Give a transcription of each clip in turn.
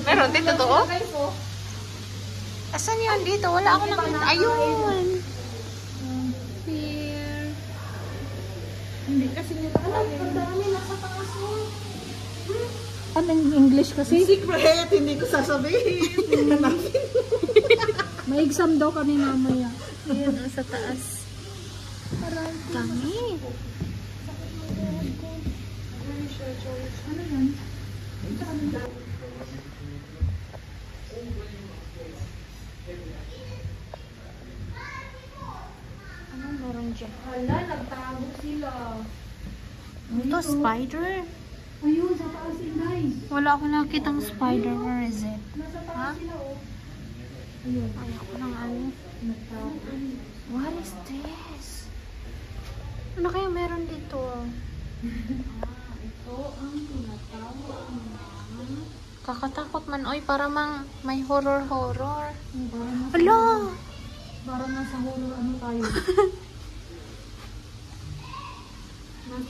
Meron dito to, oh? Asan yun dito? Wala ako nakita. Ayun! Here. Hindi kasi nila alam. Ang dami nasa taas mo. Anong English kasi? Secret, hindi ko sasabihin. May exam daw kami mamaya. Ayun, oh, sa taas. Dami. Ano yan? Anong meron dyan? Hala, nagtago sila. Ito, spider. Ayun, sa taas Inday. Wala ako nakitang spider. Where is it? Nasa Ha? taas sila, oh. Ayun. Ayoko ng ano. Nagtago. What is this? Ano kaya meron dito? Ito ang tinatawag na Kakatakot man. Oy, para mang may horror-horror. parang nasa, Hala! parang nasa horror ano tayo.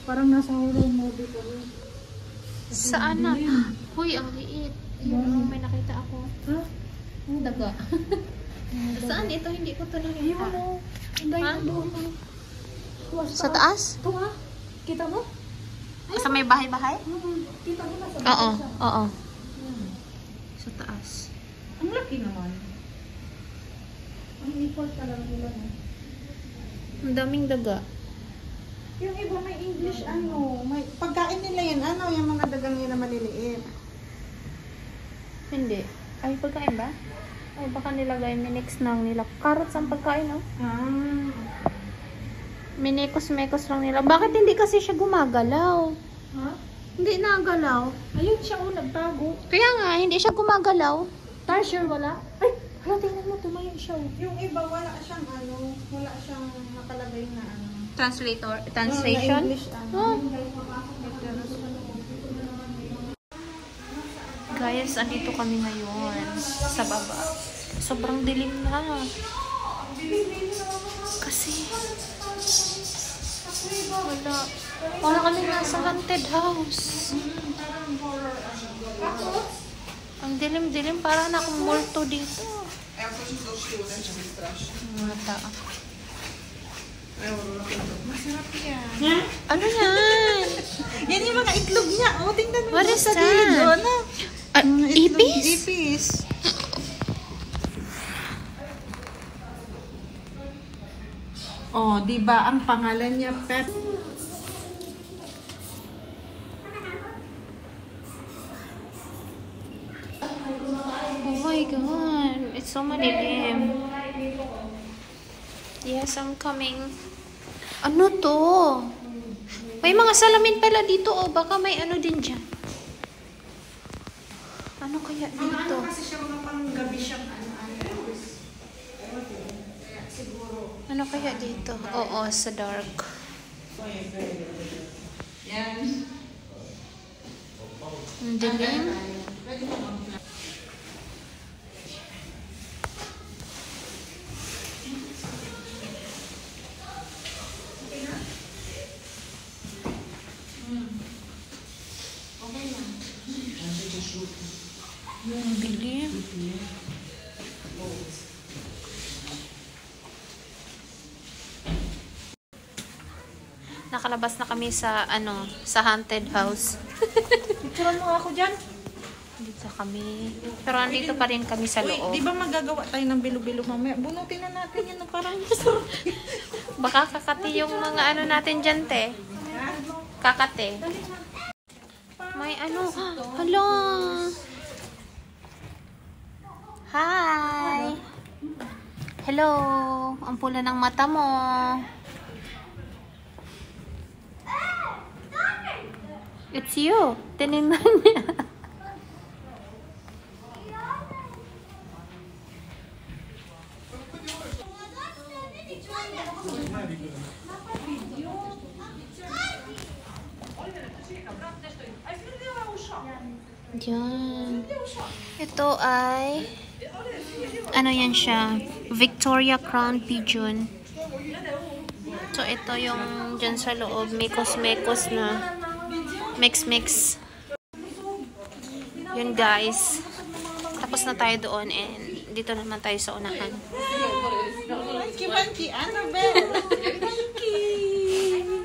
Parang nasa horror movie pa rin. Saan na? Uy, ang liit. Ayun, may nakita ako. Ha? Daga. Saan ito? Hindi ko ito Ayun nakita. o. Inday, Ha? doon o. Sa taas? Ito ha? Kita mo? Sa may bahay-bahay? Kita mo na sa Oo, basa. oo. Yan. Sa taas. Ang laki naman. Ang equal talaga nila no? Ang daming daga. Yung iba may English, ano, may pagkain nila yan, ano, yung mga dagang yun na maliliit. Hindi. Ay, pagkain ba? Ay, baka nilagay minix lang nila. Carrots ang pagkain, oh. Minekos-mekos lang nila. Bakit hindi kasi siya gumagalaw? Ha? Hindi nagalaw. Ayun siya o, nagtago. Kaya nga, hindi siya gumagalaw. Tarsher wala? Ay, hala, tingnan mo, tumayo siya o. Yung iba, wala siyang, ano, wala siyang nakalagay na, ano. Translation? Na English, ano. Oh. Guys, andito kami ngayon sa baba. Sobrang dilim na. Kasi wala. Wala kami nasa haunted house. Ang dilim-dilim. Parang akong multo dito. Mga tao. Masarap yan. Ano yan? Yan yung mga itlog niya. O, tingnan mo. What is sa gilid, that? o, ano? Ipis? Ipis. Oh, di ba ang pangalan niya Pet? Oh my god. It's so madilim. Yes, I'm coming. Ano to? May mga salamin pala dito. Oh, baka may ano din dyan. Ano kaya dito? Kasi siya mga panggabi siyang siguro. Ano kaya dito? Oo, sa dark. Yan. Ang dilim. Ang dilim. Nakalabas na kami sa ano, sa haunted house. Picturean mo ako dyan. Dito kami. Pero andito pa rin kami sa Uy, loob. di ba magagawa tayo ng bilo-bilo mamaya? Bunutin na natin yan. Parang masarap. Baka kakati yung mga ano natin dyan, te. Kakate. May ano. Hello. Hi. Hello. Ang pula ng mata mo. It's you. Tinignan niya. Yan. Ito ay ano yan siya? Victoria Crown Pigeon. So ito yung dyan sa loob. Mekos-mekos na. Mix-mix. Yun guys. Tapos na tayo doon and dito naman tayo sa unahan. Monkey, Annabelle.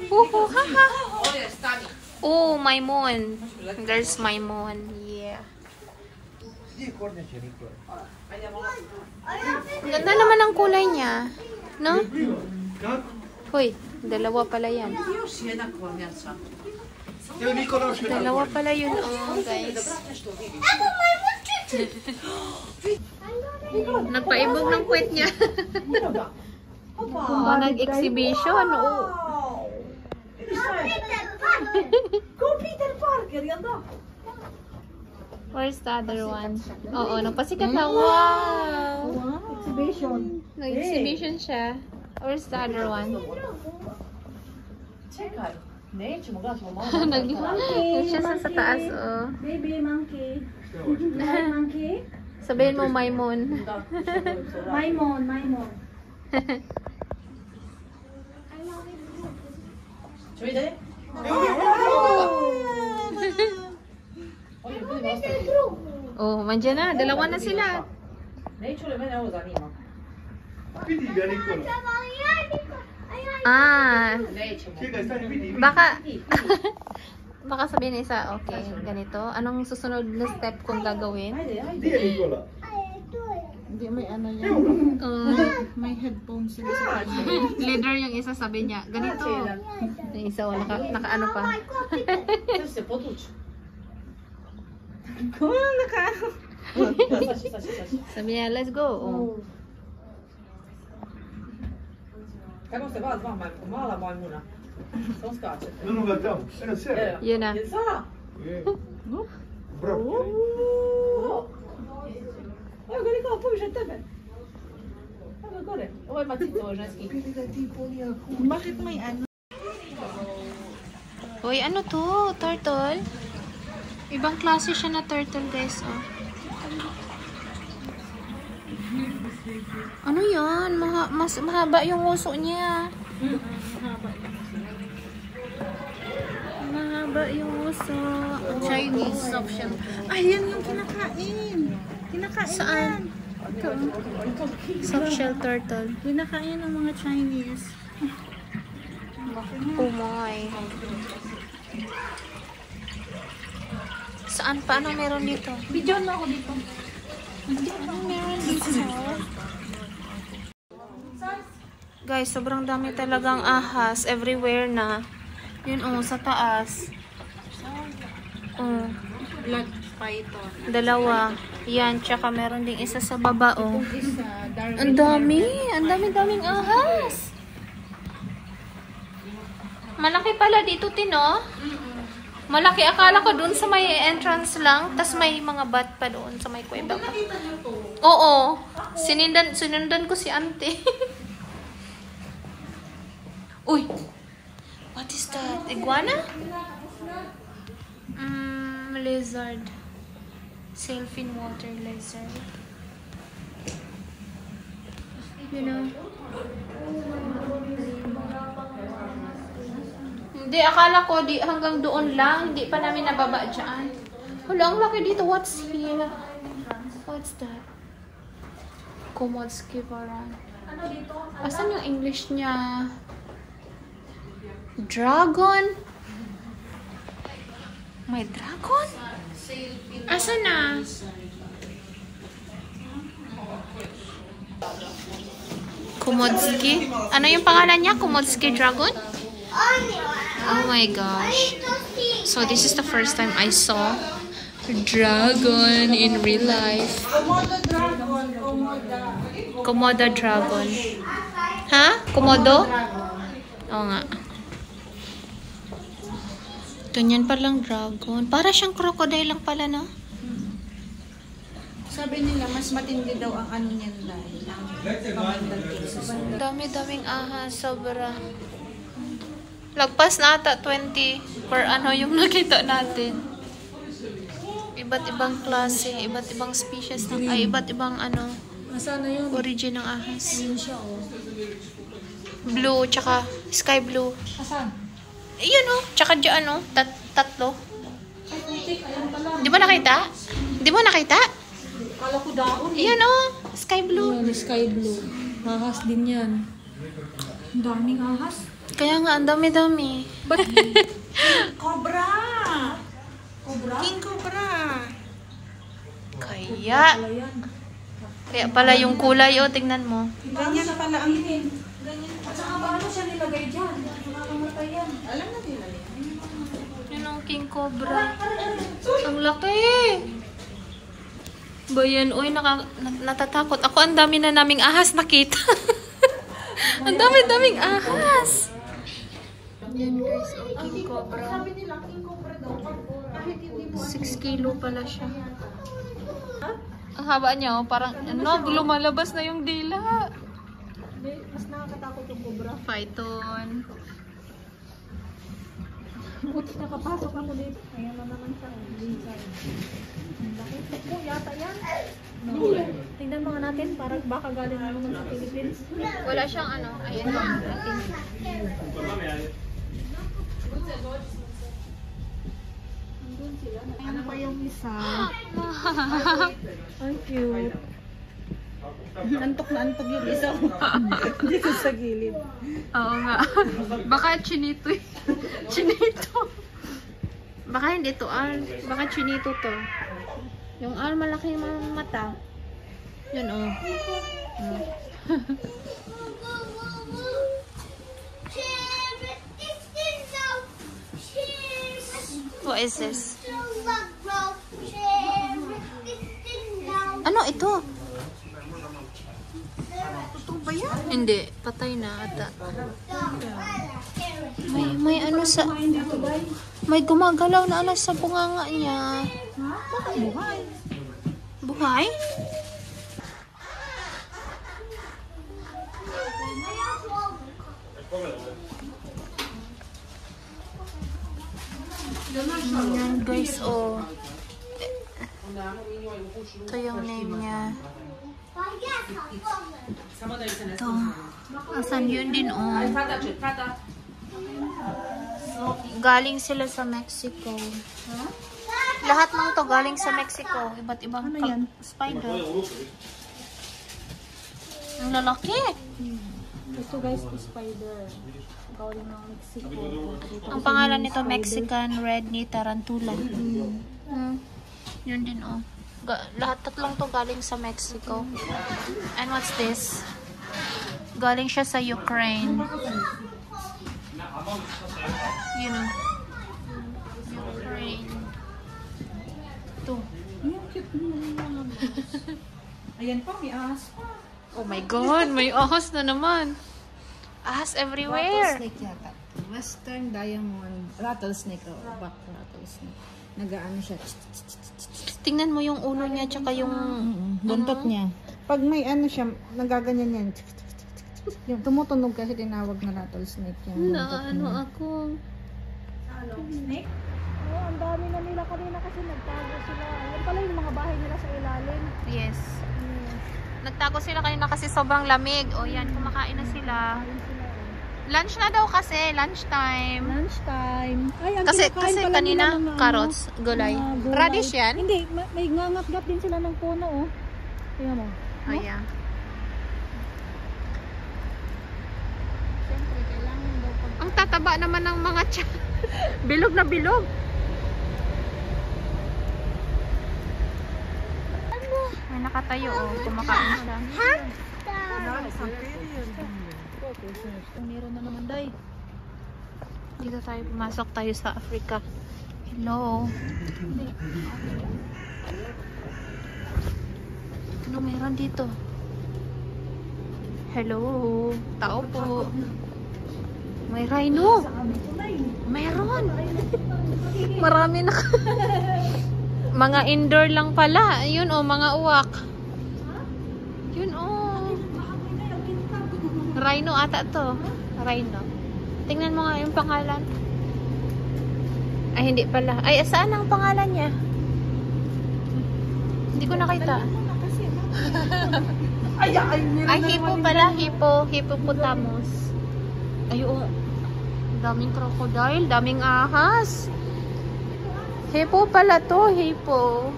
Haha. Oh, my moon. There's my moon. Yeah. Ang ganda naman ang kulay niya. No? Hoy, dalawa pala yan. Dalawa pala yun, oh, guys. Nagpaibog ng puwet niya. Nag-exhibition, oh. Go Peter Parker, yalla. Where's the other one? Oo, nagpasikat na. Wow! Exhibition. Nag-exhibition siya. Where's the other one? Siya sa taas, oh. Baby monkey. Hi monkey. Sabihin mo, Maimon. Maimon, Maimon. Oh, mandyan na. Dalawa na sila. Ah. Baka sabihin ni isa, okay, ganito. Anong susunod na step kong gagawin? Hindi, may ano yan. May headphones sila sa kanya. Leader yung isa, sabi niya, ganito. Yung isa, naka-ano pa. Sabi niya, let's go. Oh. Kan se vaan maala vaimuna. Se on skaatset. No, vediamo. Sera. Yun na. Saa. Bravo. Oi, kun ikään puiset temen. Aivan kore. Oi, mä sitten voin äsken. Bakit may ano? Uy, ano to? Turtle? Ibang klase siya na turtle, guys. Oh. Ano yan? Mas mahaba yung uso niya. Mahaba yung uso. Chinese soft shell. Ay, yan yung kinakain. Kinakain Saan? yan. Soft shell turtle. Kinakain ng mga Chinese. Oh my. Saan pa? Anong meron dito? Video na ako dito. Anong meron dito? Guys, sobrang dami talagang ahas. Everywhere na. Yun, oh, sa taas. Oh. Blood python. Dalawa. Yan, tsaka meron ding isa sa baba, oh. Isa, Darwin. Ang dami. Ang dami-daming ahas. Malaki pala dito, Tino. Malaki. Akala ko dun sa may entrance lang. Tas may mga bat pa doon sa may kuweba pa. Oo. Sinundan ko si Ante. Uy. What is that? Iguana? Lizard. Sailfin water lizard. You know? Hindi, akala ko hanggang doon lang. Hindi pa namin nababa dyan. Hala, ang laki dito. What's here? What's that? Komodskivaran. Asan yung English niya? Dragon? May dragon? Asan na? Komodski? Ano yung pangalan niya? Komodski dragon? Oh my gosh. So this is the first time I saw dragon in real life. Komodo dragon. Komodo dragon. Ha? Komodo? Oo nga. Ganyan palang dragon. Para siyang crocodile lang pala, no? Sabi nila, mas matindi daw ang ano niyan dahil. Ang pamandang cases. Dami-daming ahas. Sobra. Lagpas na ata 20 per ano yung nakita natin. Iba't ibang klase, iba't ibang species ng, ay iba't ibang ano, Nasaan na yun? origin ng ahas. Yun siya, oh. Blue, tsaka sky blue. Asan? Ayun oh, tsaka dyan oh, tatlo. Ay, putik. Ayan pala. Di ba nakita? Di mo nakita? Kala ko daon eh. Yan oh, sky blue. Yan, sky blue. Ahas din yan. Ang daming ahas. Kaya nga, ang dami-dami. Cobra! Cobra? King Cobra! Kaya, Wala yan. kaya pala yung kulay, oh, tingnan mo. Ganyan pala ang At saka paano siya nilagay dyan? Nakakamatay yan. Alam na nila yan. Yun ang king cobra. Ang laki! Ba yan, uy, natatakot. Ako, ang dami na naming ahas nakita. Ang dami-daming ahas. Yan guys, oh, king cobra. Sabi nila, King Cobra daw. Kahit hindi mo 6 kilo pala siya. Ang haba niya, oh, parang, ano, lumalabas na yung dila. Hindi, mas nakakatakot yung cobra. Python. Buti nakapasok ako dito. Ayan na naman siya. Ang laki. Tekbo yata yan. No. Tingnan mga natin. Parang baka galing naman sa Philippines. Wala siyang ano, ayan lang. ano pa yung isa. Ang cute. Antok na antok yung isa. Dito sa gilid. Oo nga. Baka chinito eh. Chinito. Baka hindi to al. Baka chinito to. Yung al malaki yung mga mata. Yun oh. What is this? Ano ito? Totoo ba yan? Hindi, patay na ata. May ano sa may gumagalaw na ano sa bunganga niya. Baka buhay. Buhay? Yan guys, oh. Ito yung name niya. Ito. Asan yun din, oh. Galing sila sa Mexico. Lahat ng to galing sa Mexico. Iba't ibang Ano yan? spider. Ang lalaki. Ito guys, the spider. Galing ng Mexico. Ang pangalan nito, Mexican Red Knee Tarantula. Yun din, oh. Lahat tatlong to galing sa Mexico. And what's this? Galing siya sa Ukraine. You know. Ukraine. Ito. Ayan pa, may ahas pa. Oh my God, may ahas na naman. Ahas everywhere. Rattlesnake yata. Western diamond. Rattlesnake. Oh, back rattlesnake. Nagaano siya. Tingnan mo yung ulo niya tsaka yung Buntot niya. Pag may ano siya, nagaganyan yan. Yung tumutunog kasi tinawag na rattlesnake yung buntot na ano niya. ako. Snake? Oo, ang dami na nila kanina kasi nagtago sila. Yan pala yung mga bahay nila sa ilalim. Yes. Nagtago sila kanina kasi sobrang lamig. O yan, kumakain na sila. Ayun sila. Lunch na daw kasi, lunchtime. Lunchtime. Ay, ang Kasi kinakain pala kanina, nila ng carrots, gulay. gulay. Radish yan? Hindi, may ngangat-gat din sila ng puno, oh. Tingnan mo. Oh, yeah. Siyempre, kailangan daw pag... Ang tataba naman ng mga tiyan. Bilog na bilog. May nakatayo, oh. Kumakain siya. Meron na naman, day. Dito tayo, pumasok tayo sa Africa. Hello. Ano meron dito? Hello. Tao po. May rhino. Meron. Marami na. Mga indoor lang pala. Yun oh, mga uwak. Yun oh. Rhino ata to. Rhino. Tingnan mo nga yung pangalan. Ay, hindi pala. Ay, saan ang pangalan niya? Hindi ko nakita. Ay, hippo pala. Hippopotamus. Ay, oh. Daming crocodile. Daming ahas. Hippo pala to. Hippo.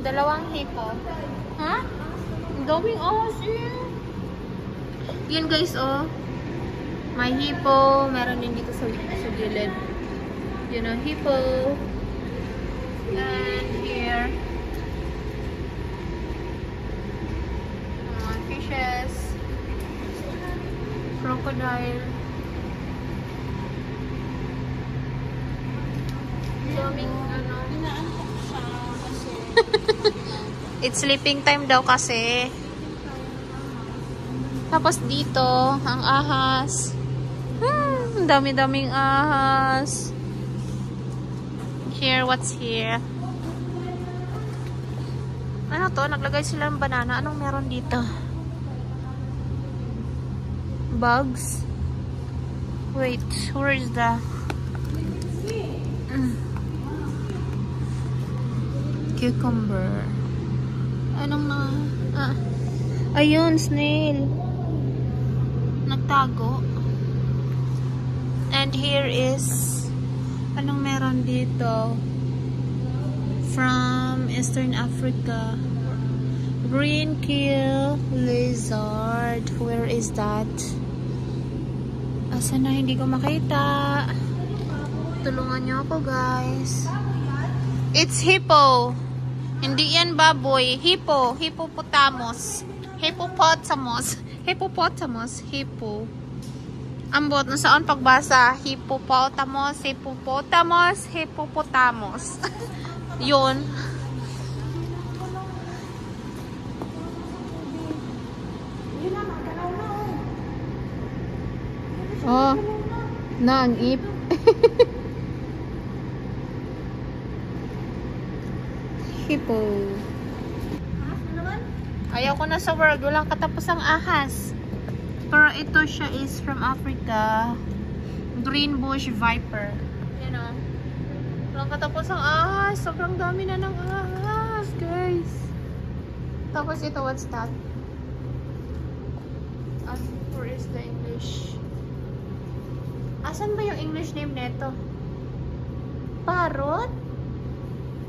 Dalawang hippo. Ha? Ang daming ahas eh. Yan guys, oh. May hippo. Meron din dito sa gilid. Yun ang hippo. And here. Fishes. Crocodile. Daming ano. Inaantok siya kasi It's sleeping time daw kasi. Tapos dito, ang ahas. Ang dami-daming ahas. Here, what's here? Ano to? Naglagay sila ng banana. Anong meron dito? Bugs? Wait, where is the... Cucumber. Anong na... Ayun, snail. Nagtago. And here is... Anong meron dito? From Eastern Africa. Green kill lizard. Where is that? Asan na? Hindi ko makita. Tulungan niyo ako, guys. It's hippo. Hindi yan baboy. Hippo. Hippopotamus. Hippopotamus. Hippopotamus. Hippo. Ambot. Nasaan pagbasa? Hippopotamus. Hippopotamus. Hippopotamus. Yun. Oh. Naangip. Hippo. Ayaw ko na sa world. Walang katapusang ahas. Pero ito siya is from Africa. Green bush viper. You know. Walang katapusang ahas. Sobrang dami na ng ahas, guys. Tapos ito, what's that? Where is the English? Asan ba yung English name nito? Parrot?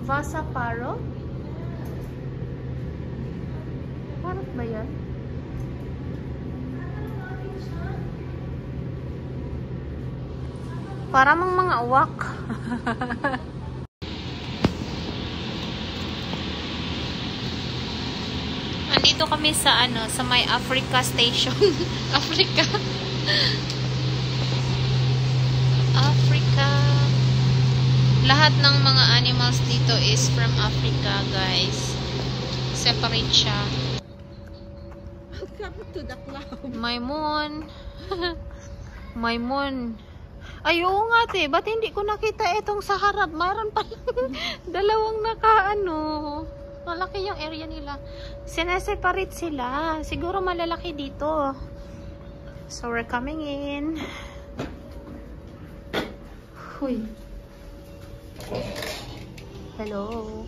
Vasa parrot? Parrot ba yan? Para mang mga uwak. Andito kami sa ano, sa may Africa station. Africa. Africa. Lahat ng mga animals dito is from Africa, guys. Separate siya. welcome to the club. May moon. May moon. Ay, oo nga, te. Ba't hindi ko nakita itong sa harap? Mayroon pa dalawang nakaano. Malaki yung area nila. Sineseparate sila. Siguro malalaki dito. So, we're coming in. Huy. Hello.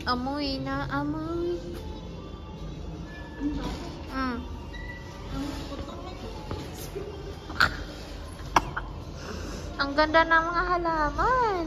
Amoy na amoy. Ang ganda ng mga halaman.